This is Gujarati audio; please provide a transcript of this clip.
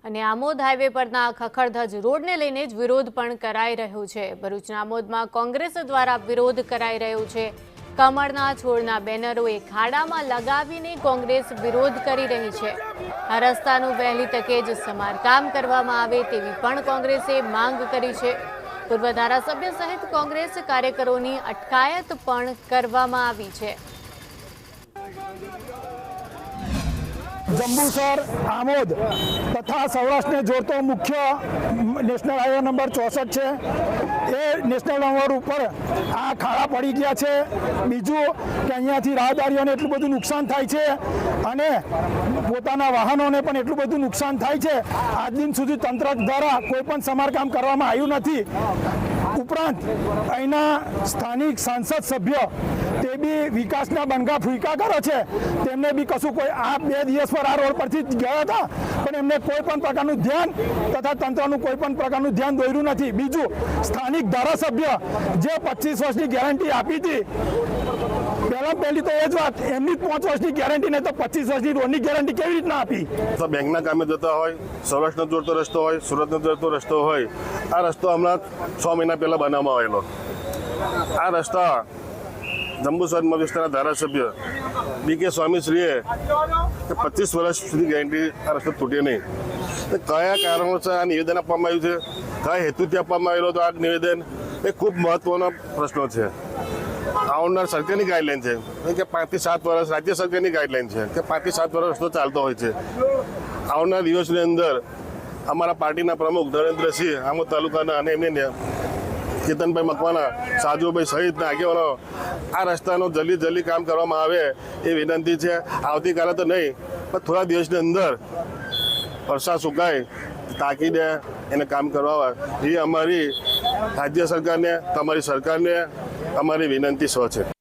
અને આમોદ હાઈવે પરના ખખડધજ રોડને લઈને જ વિરોધ પણ કરાઈ રહ્યો છે। ભરૂચના આમોદમાં કોંગ્રેસ દ્વારા વિરોધ કરાઈ રહ્યો છે। કમળના છોડના બેનરો એક ખાડામાં લગાવીને કોંગ્રેસ વિરોધ કરી રહી છે। આ રસ્તાનું વહેલી તકે જ સમારકામ કરવામાં આવે તેવી પણ કોંગ્રેસે માંગ કરી છે। પૂર્વ ધારાસભ્ય સહિત કોંગ્રેસ કાર્યકરોની અટકાયત પણ કરવામાં આવી છે। जंबूसर आमोद तथा सौराष्ट्र ने जोड़तो मुख्य नेशनल हाईवे नंबर 64 है। ये नेशनल नंबर पर आ खाड़ा पड़ी गया है। बीजू कि अहींयाथी राहदारीओने एटલું બધું नुकसान थाय छे अने पोताना वाहनोने पण एटલું બધું नुकसान थाय छे। आज दिन सुधी तंत्र द्वारा कोई पण समारकाम करवामां आव्युं नथी। उपरांत अहींना स्थानिक सांसद सभ्य ते बी विकासना बनगा फूंका करे छे। तेमने बी कशुं कोई आ 2 દિવસ पर आ रोड परथी गया था पण एमने कोई पण प्रकारनुं ध्यान तथा तंत्रनुं कोई पण प्रकारनुं ध्यान दोर्युं नथी। बीजुं स्थानिक धारासभ्य जे 25 वर्षनी गेरंटी आपी थी, पहली तो ये बात एमनी 5 वर्षनी गेरंटी ने तो 25 वर्षनी रोडनी गेरंटी केवी रीतना आपी। तो बेंकना कामे जता होय, सौराष्ट्रनो जोड़तो रस्तो होय, सुरतनो जोड़तो रस्तो होय, आ रस्तो हमणा 6 महीना पहला बनाववामां आवेलो। आ रस्ता जंबूसर विस्ताરના ધારાસભ્ય BK સ્વામીશ્રીએ 25 વર્ષ સુધી ગેરંટી આ રસ્તો તૂટે નહીં। તો કયા કારણોસર આ નિવેદન આપવામાં આવ્યું છે, કયા હેતુથી આપવામાં આવેલો તો આ નિવેદન એ ખૂબ મહત્વનો પ્રશ્ન છે। આવનાર સરકારની ગાઈડલાઈન છે કે 5 થી 7 વર્ષ રાજ્ય સરકારની ગાઈડલાઈન છે કે 5 થી 7 વર્ષ રસ્તો ચાલતો હોય છે। આવનાર દિવસની અંદર અમારા પાર્ટીના પ્રમુખ નરેન્દ્રસિંહ આમોદ તાલુકાના અને એમને કેતનભાઈ મકવાણા, સાજુભાઈ સહિતના આગેવાનો આ રસ્તાનો જલ્દી કામ કરવામાં આવે એ વિનંતી છે। આવતીકાલે તો નહીં પણ થોડા દિવસની અંદર વરસાદ સુકાય તાકીને એને કામ કરવા એ અમારી રાજ્ય સરકારને, તમારી સરકારને અમારી વિનંતી છે।